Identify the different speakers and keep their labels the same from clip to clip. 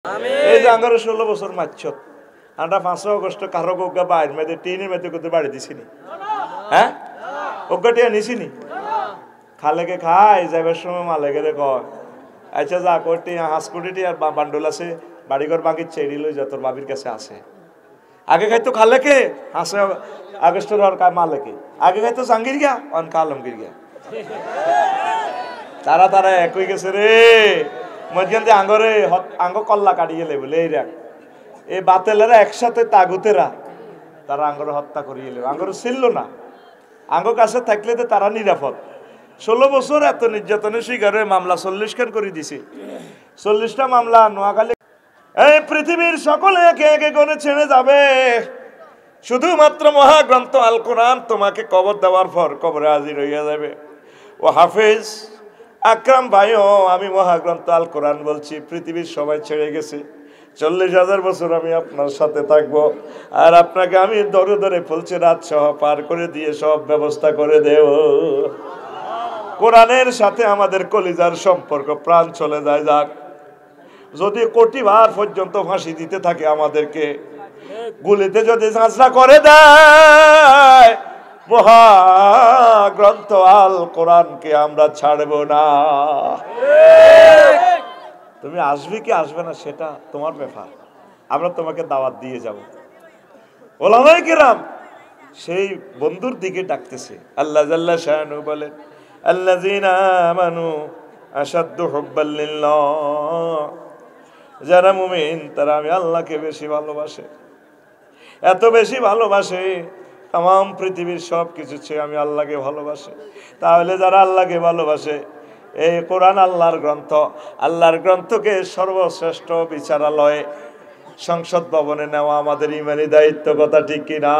Speaker 1: এই যে আঙ্গারে 16 বছর মারছ আমরা 5 আগস্ট কারো গোগা বাইর মেদে টিনের মেদে করতে বাড়ি দিছিনি হ্যাঁ ওগটিয়া নিছিনি খালেকে খায় যাবার সময় মালেকে রে কয় আচ্ছা যা করতে হাসকুটিটি আর বান্ডল আছে বাড়িঘর বাকি চেড়ি লই যা তোর বাবির কাছে আছে আগে খাইতো খালেকে হাসে আগস্টের আর কায় মালেকে আগে খাইতো জাঙ্গির গিয়া অন কালমগির গিয়া তারা তারা এক হয়ে গেছে রে মধ্যখান দিয়ে আঙ্গরে আঙ্গ কল্লা কাটিয়ে লে বলে এই রাখ এই বাতেলেরা একসাথে তাগুতেরা তারা আঙ্গরে হত্যা করিয়ে লেবে আঙ্গরে ছিল না আঙ্গ কাছে থাকলে তো তারা নিরাপদ 16 বছর এত নির্যাতনের শিকার হয়ে মামলা 40 খান করে দিছে 40টা মামলা নোয়াখালী এই পৃথিবীর সকলে একে একে গনে ছেড়ে যাবে শুধুমাত্র মহাগ্রন্থ আল কোরআন তোমাকে কবর দেওয়ার পর কবরে হাজির হইয়া যাবে ও হাফেজ আকরাম ভাইও আমি মহাগ্রন্থ আল কোরআন বলছি পৃথিবীর সবাই ছেড়ে গেছে 40,000 বছর আমি আপনার সাথে থাকবো আর আপনাকে আমি ধরে ধরে ফলছে রাত সহ পার করে দিয়ে সব ব্যবস্থা করে দেব কোরআনের সাথে আমাদের কলিজার সম্পর্ক প্রাণ চলে যায় যাক যদি কোটিবার পর্যন্ত ফাঁসি দিতে থাকে আমাদেরকে গুলিতে যদি ঝাঁঝরা করে দেয় মহাগ্রন্থ আল কোরআনকে আমরা ছাড়ব না তুমি আসবে কি আসবে না সেটা তোমার ব্যাপার আমরা তোমাকে দাওয়াত দিয়ে যাব ওলামায়ে কেরাম সেই বন্ধুর দিকে ডাকতেছে আল্লাহ জাল্লা শানু বলেন আল্লাযীনা আমানু আশাদ্দু হুব্বাল লিল্লাহ যারা মুমিন তারা আমি আল্লাহকে বেশি ভালোবাসে এত বেশি ভালোবাসে तमाम পৃথিবীর সব কিছু চেয়ে আমি আল্লাহকে ভালোবাসি তাহলে যারা আল্লাহকে ভালোবাসে এই কোরআন আল্লাহর গ্রন্থকে সর্বশ্রেষ্ঠ বিচারালয়ে সংসদ ভবনে নেওয়া আমাদের ইমানি দায়িত্ব কথা ঠিক কি না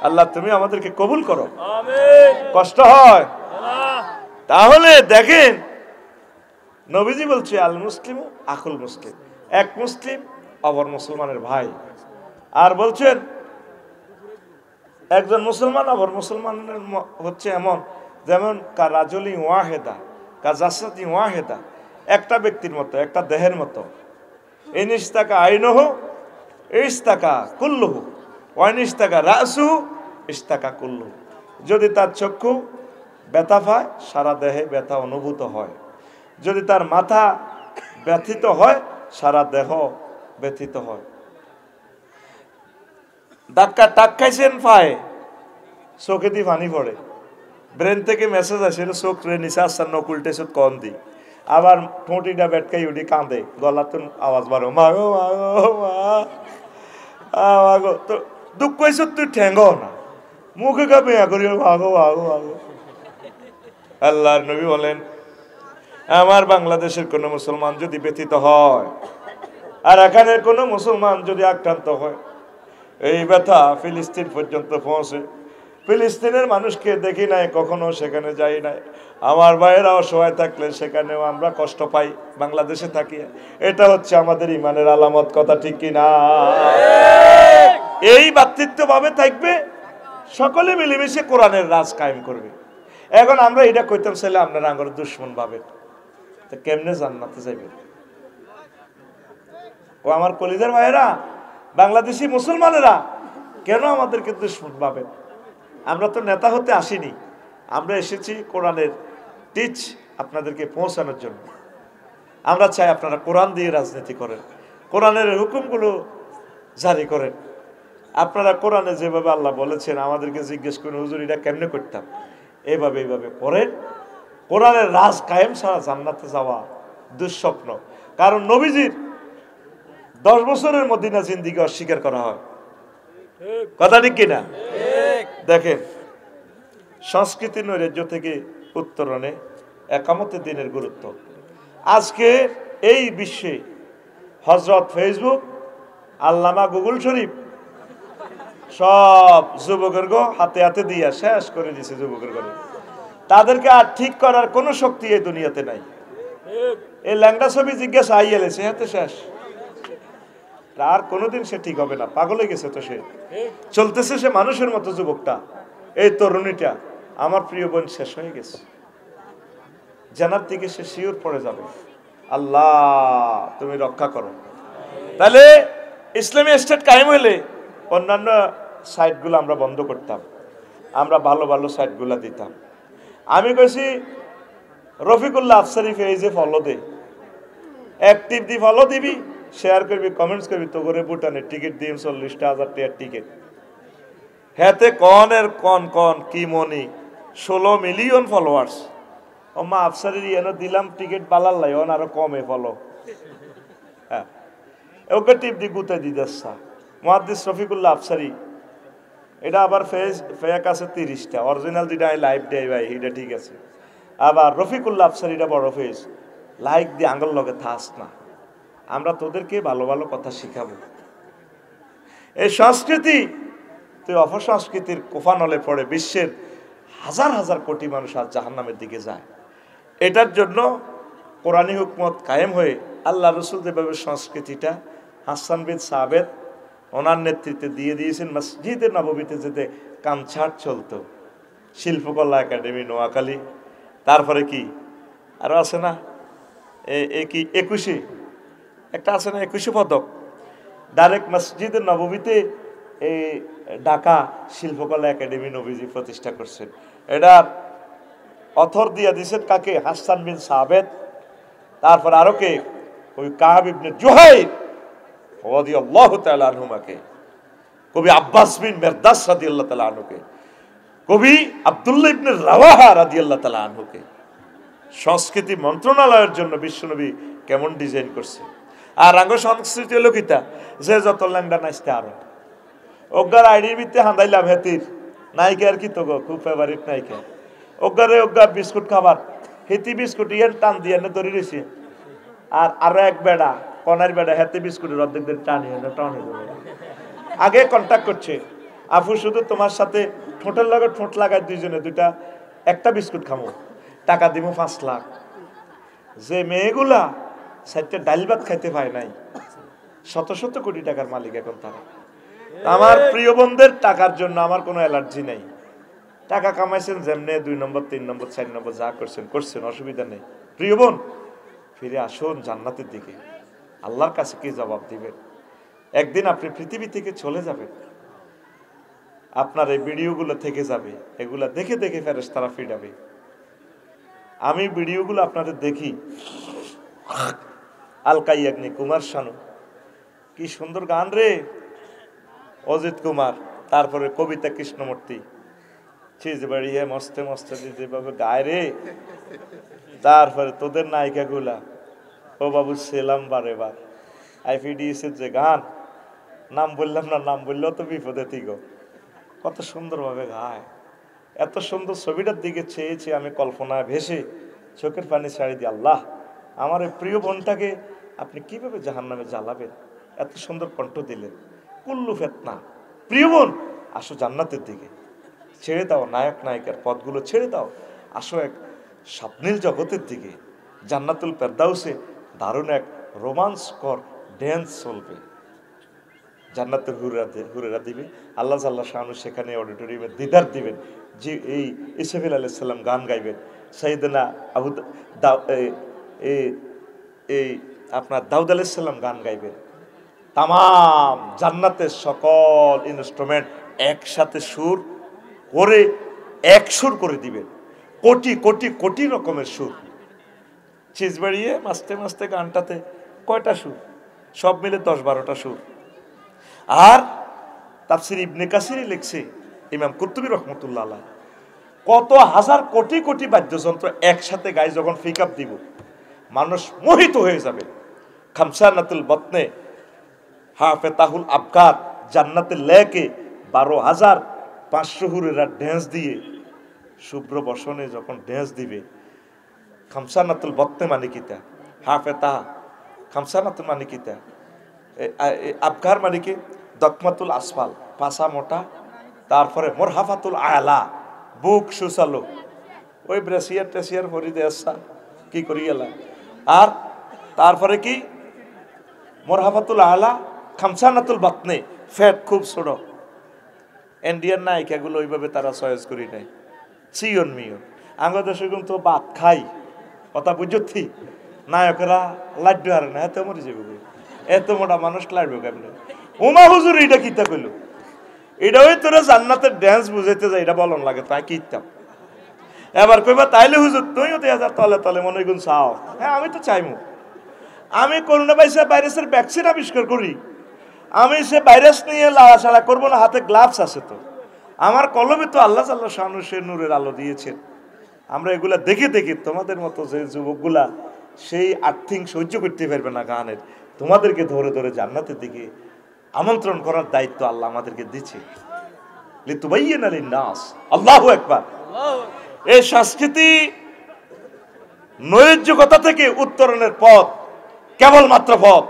Speaker 1: আল্লাহ তুমি আমাদেরকে কবুল করো আমিন কষ্ট হয় তাহলে দেখেন নবীজি বলছে আল মুসলিমু আকুল মুসলিম এক মুসলিম অপর মুসলমানের ভাই আর বলছেন একজন মুসলমান অপর মুসলমানের হচ্ছে এমন যেমন কারাজুলি ওয়াহিদা কাজাসাতি ওয়াহিদা একটা ব্যক্তির মতো একটা দেহের মতো ইনিস্তাকা আইনহু ইস্তাকা কুল্লুহু ওয়াইনিস্তাকা রাসুহু ইস্তাকা কুল্লুহু যদি তার চক্ষু ব্যথা পায় সারা দেহে ব্যথা অনুভূত হয় যদি তার মাথা ব্যথিত হয় সারা দেহ ব্যথিত হয় ধাক্কা টাক খাইছেন পায় চোখে দিয়ে পানি পড়ে ব্রেন থেকে মেসেজ আসে চোখ রে নিচে আসছে নখ উল্টেছে কন দি আবার ঠোঁটিটা বেটকাই উঠি কাঁদে গলা তো আওয়াজ বাড়ো মাগো মাগো মাগো তো দুঃখ কইছ তুই ঠেঙ্গো না মুখে কাঁপে করি মাগো মাগো মাগো আল্লাহর নবী বলেন আমার বাংলাদেশের কোনো মুসলমান যদি ব্যথিত হয় আর এখানে কোনো মুসলমান যদি আক্রান্ত হয় এই ব্যথা ফিলিস্তিন পর্যন্ত পৌঁছে ফিলিস্তিনের মানুষকে দেখি নাই কখনো সেখানে যাই নাই আমার ভাইয়েরা অসহায় থাকলে সেখানেও আমরা কষ্ট পাই বাংলাদেশে থাকি এটা হচ্ছে আমাদের ইমানের আলামত কথা ঠিক কি না এই ভ্রাতৃত্বভাবে থাকবে সকলে মিলেমিশে কোরআনের রাজ কায়েম করবে এখন আমরা এটা কইতাম ছেলে আপনারা আমার দুশ্মন ভাবেন তো কেমনে জান্নাতে যাবে ও আমার কলিজার ভাইয়েরা বাংলাদেশি মুসলমানেরা কেন আমাদেরকে দুশ্মন ভাবেন আমরা তো নেতা হতে আসিনি আমরা এসেছি কোরআনের টিচ আপনাদেরকে পৌঁছানোর জন্য আমরা চাই আপনারা কোরআন দিয়ে রাজনীতি করেন কোরআনের হুকুমগুলো জারি করেন আপনারা কোরআনে যেভাবে আল্লাহ বলেছেন আমাদেরকে জিজ্ঞেস করুন হুজুর এটা কেমনে করতাম এইভাবে করেন কোরআনের রাজ কায়েম ছাড়া জান্নাতে যাওয়া দুঃস্বপ্ন কারণ নবীজির 10 বছরের মদিনা জিন্দিগি অস্বীকার করা হয় কথা ঠিক কিনা দেখেন সংস্কৃতি নৈরাজ্য থেকে উত্তরণে একামতের দিনের গুরুত্ব আজকে এই বিশ্বে হযরত ফেসবুক আল্লামা গুগল শরীফ সব যুবকর্গ হাতে হাতে দিয়া শেষ করে দিয়েছে যুবকর্গ তাদেরকে আর ঠিক করার কোনো শক্তি এই দুনিয়াতে নাই এই ল্যাংড়া ছবি জিজ্ঞাসা আইয়েছে হাতে শেষ আর কোনোদিন সে ঠিক হবে না পাগল হয়ে গেছে তো সে চলতেছে সে মানুষের মতো যুবকটা এই তরুণীটা আমার প্রিয় বোন শেষ হয়ে গেছে জানার দিকে সে শিওর পড়ে যাবে আল্লাহ তুমি রক্ষা করো। তাহলে ইসলামী স্টেট কায়েম হইলে অন্যান্য সাইটগুলো আমরা বন্ধ করতাম, আমরা ভালো ভালো সাইটগুলো দিতাম। আমি কইছি রফিকুল্লাহ আফসারি পেজে ফলো দে, অ্যাক্টিভ দি ফলো দিবি, শেয়ার করবি, কমেন্টস করবি, তো করে ভুটানের টিকিট দিম 40,000 টাকার টিকিট। হেতে কনের কন কন কি মনি 16 মিলিয়ন ফলোয়ার্স। ও মা আফসারির এনে দিলাম টিকিট বালার লাই অন আরো কমে ফলো। হ্যাঁ ওকে টিপ দি গুতে দিদাসা মুহাদ্দিস রফিকুল্লাহ আফসারি, এটা আবার ফেক আছে 30টা, অরিজিনাল যেটা লাইভ দেয় ভাই এটা ঠিক আছে। আবার রফিকুল্লাহ আফসারি এটা বড় ফেজ, লাইক দিয়ে আঙ্গল লগে থাস না। আমরা তোদেরকে ভালো ভালো কথা শিখাবো। এই সংস্কৃতি তুই অপসংস্কৃতির কোফানলে পড়ে বিশ্বের হাজার হাজার কোটি মানুষ আজ জাহান্নামের দিকে যায়। এটার জন্য কোরআনী হুকমত কায়েম হয়ে আল্লাহ রসুল যেভাবে সংস্কৃতিটা হাসান বিন সাবেত ওনার নেতৃত্বে দিয়ে দিয়েছেন, মসজিদে নববীতে যেতে কানছাট চলতো, শিল্পকলা একাডেমি নোয়াখালী, তারপরে কি আরো আছে না কি 21 একটা আছে না 21 পদক, ডাইরেক্ট মসজিদে নববীতে এই ঢাকা শিল্পকলা একাডেমি নবীজি প্রতিষ্ঠা করছেন। এটার অথর দিয়ে দিয়েছেন কাকে? হাসান বিন সাবেত। তারপর আরো কে? ওই কাব ইবনে জুহাইর রাদিয়াল্লাহু তাআলা আনহুমাকে, কবি আব্বাস বিন মিরদাস রাদিয়াল্লাহু তাআলা আনহুকে, কবি আব্দুল্লাহ ইবনে রাওয়াহা রাদিয়াল্লাহু তাআলা আনহুকে। সংস্কৃতি মন্ত্রণালয়ের জন্য বিশ্বনবী কেমন ডিজাইন করছে। আর আঙ্গ সংস্কৃতি হলো কিতা, যে যত ল্যাংডা নাচতে আরো অজ্ঞার আইডির ভিত্তিতে হাঁদাইলাম হেতির নায়িকা আর কি তো গো খুব ফেভারিট নায়িকা, অজ্ঞারে অজ্ঞা বিস্কুট খাবার, হেতি বিস্কুট ইয়ার টান দিয়ে ধরে রয়েছে। আর আরো এক বেড়া কনার বেড়া হেতে বিস্কুটের অর্ধেক দিন টানিয়ে টানি আগে কন্ট্যাক্ট করছে, আফু শুধু তোমার সাথে ঠোঁটের লগে ঠোঁট লাগায় দুইজনে দুইটা একটা বিস্কুট খামো, টাকা দিব 5 লাখ। যে মেয়েগুলা সাইডটা ডাল ভাত খাইতে পায় নাই, শত শত কোটি টাকার মালিক এখন তারা। আমার প্রিয় বোনদের টাকার জন্য আমার কোনো অ্যালার্জি নাই। টাকা কামাইছেন যেমনে 2 নম্বর 3 নম্বর 4 নম্বর যা করছেন করছেন, অসুবিধা নেই। প্রিয় বোন ফিরে আসুন জান্নাতের দিকে। আল্লাহর কাছে কি জবাব দিবেন? একদিন আপনি পৃথিবী থেকে চলে যাবেন, আপনার এই ভিডিওগুলো থেকে যাবে, এগুলা দেখে দেখে ফেরেশতারা ফিরাবে। আমি ভিডিওগুলো আপনাদের দেখি, আলকাইয়াগ্নি কুমার শানু কি সুন্দর গান রে, অজিত কুমার, তারপরে কবিতা কৃষ্ণমূর্তি চিজ বাড়িয়ে মস্তে মস্তে যেভাবে গায় রে, তারপরে তোদের নায়িকা গুলা ও বাবু সেলাম বারে বার আইপিডিএস এর যে গান, নাম বললাম না, নাম বললেও তো বিপদে তিগো, কত সুন্দরভাবে গায়। এত সুন্দর ছবিটার দিকে চেয়েছি আমি কল্পনায় ভেসে চোখের পানি ছাড়ি দিয়ে, আল্লাহ আমার এই প্রিয় বোনটাকে আপনি কিভাবে জাহান্নামে জ্বালাবেন? এত সুন্দর কণ্ঠ দিলেন, কুল্লু ফেতনা। প্রিয় বোন আসো জান্নাতের দিকে, ছেড়ে দাও নায়ক নায়িকার পথগুলো, ছেড়ে দাও, আসো এক স্বপ্নীল জগতের দিকে। জান্নাতুল ফেরদাউসে দারুণ এক রোমান্সকর ড্যান্স চলবে, জান্নাতের হুরেরা দিবে, আল্লাহ জাল্লা শাহানু সেখানে অডিটোরিয়ামে দিদার দিবেন। যে এই ইসরাফিল আলাইহিস সালাম গান গাইবেন, সাইয়েদনা আবু এই আপনার দাউদ আলাইহিস সালাম গান গাইবেন। তামাম জান্নাতের সকল ইনস্ট্রুমেন্ট একসাথে সুর করে এক সুর করে দিবেন, কোটি কোটি কোটি রকমের সুর। চিজ বাড়িয়ে মাস্তে মাস্তে গানটাতে কয়টা সুর? সব মিলে 10-12টা সুর। আর তাফসীর ইবনে কাসির লিখছে, ইমাম কুরতুবী রহমাতুল্লাহ আলাইহি, কত হাজার কোটি কোটি বাদ্যযন্ত্র একসাথে গায়ে যখন পিকআপ দিব, মানুষ মোহিত হয়ে যাবে। খামসানাতুল বতনে হাফেতাহুল আবকার জান্নাতে লেকে 12,500 হুরেরা ড্যান্স দিয়ে শুভ্র বসনে যখন ড্যান্স দিবে। খামসানাতুল বতনে মানে কিতা, হাফেতা খামসানাতুল মানে কিতা, আবকার মানে কি দকমাতুল আসফাল পাশা মোটা, তারপরে মোরহাফাতুল আলা বুক সুসালো, ওই ব্রেসিয়ার টেসিয়ার হরিদে আসা কি করি এলা। আর তারপরে কি মোরহাফাতুল আলা খামসানাতুল বাতনে ফ্যাট খুব ছোট। ইন্ডিয়ান নায়িকাগুলো ওইভাবে তারা চয়েস করি নাই, চিয়ন মিয়ন। আঙ্গ দেশে কিন্তু ভাত খাই কথা বুঝছি, নায়করা লাড্ডু হারে না, এত মরে যাবে, এত মোটা মানুষ লাড্ডু কেমনে? উমা হুজুর এটা কিতা কইল, এটা ওই তোরা জান্নাতের ড্যান্স বুঝাইতে যায়, এটা বলন লাগে তাই কি ইত্যাম। এবার কইবা তাইলে হুজুর তুইও 2000 তলে তলে মনে গুণ চাও। হ্যাঁ আমি তো চাইমু, আমি করোনা ভাইরাসের ভ্যাকসিন আবিষ্কার করি, আমি সে ভাইরাস নিয়ে লাড়াছাড়া করবো না, হাতে গ্লাভস আছে তো, আমার কলমে তো আল্লাহ আল্লাহ শানু সে নূরের আলো দিয়েছেন। আমরা এগুলা দেখে দেখে তোমাদের মতো যে যুবকগুলা সেই আর্থিং সহ্য করতে পারবে না গানের, তোমাদেরকে ধরে ধরে জান্নাতের দিকে আমন্ত্রণ করার দায়িত্ব আল্লাহ আমাদেরকে দিচ্ছে। লিতুবাইয়িনা লিন-নাস, আল্লাহু আকবার। এই সংস্কৃতি নৈরাজ্যকতা থেকে উত্তরণের পথ, কেবলমাত্র পথ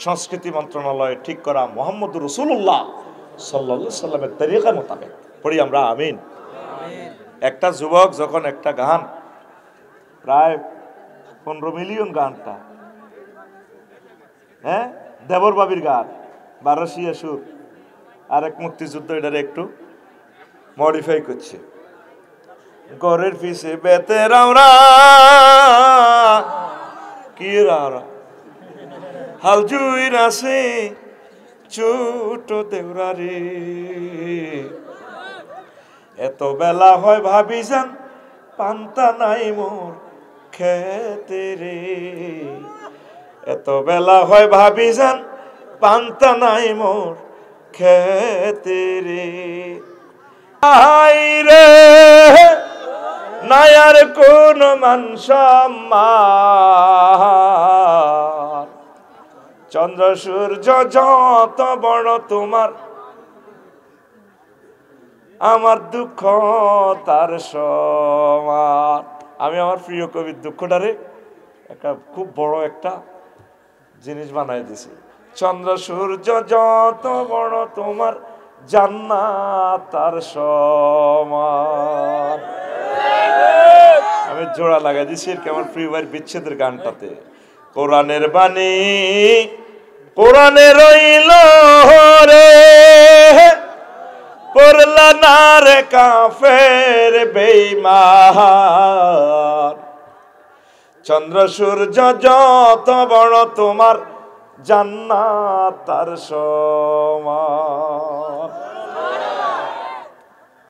Speaker 1: সংস্কৃতি মন্ত্রণালয় ঠিক করা মুহাম্মদুর রাসূলুল্লাহ সাল্লাল্লাহু আলাইহি সাল্লামের তরিকা মোতাবেক। পড়ি আমরা আমিন। একটা যুবক যখন একটা গান, প্রায় 15 মিলিয়ন গানটা, হ্যাঁ দেবর বাবির গান, 1200 সুর, আর এক মুক্তিযুদ্ধ এটারে একটু মডিফাই করছে। ঘরের পিছে বেতে রাওরা কি রাওরা, হাল জুইর আছে ছোট দেওরা রে, এত বেলা হয় ভাবি যান পান্তা নাই মোর খেতে রে, এত বেলা হয় ভাবি যান পান্তা নাই মোর খেতে রে। আই রে নায়ার কোন মান সম্মান, চন্দ্র সূর্য যত বড় তোমার, আমার দুঃখ তার সমান। আমি আমার প্রিয় কবির দুঃখটারে একটা খুব বড় একটা জিনিস বানাই দিছি। চন্দ্র সূর্য যত বড় তোমার, জান্নাত তার সমান। আমি জোড়া লাগাই দিছি আমার প্রিয় ভাইয়ের বিচ্ছেদের গানটাতে। কোরআনের বাণী কোরআনে রইল রে, পড়লা না রে কাফের বেঈমান, চন্দ্র সূর্য যত বড় তোমার, জান্নাত তার সমান।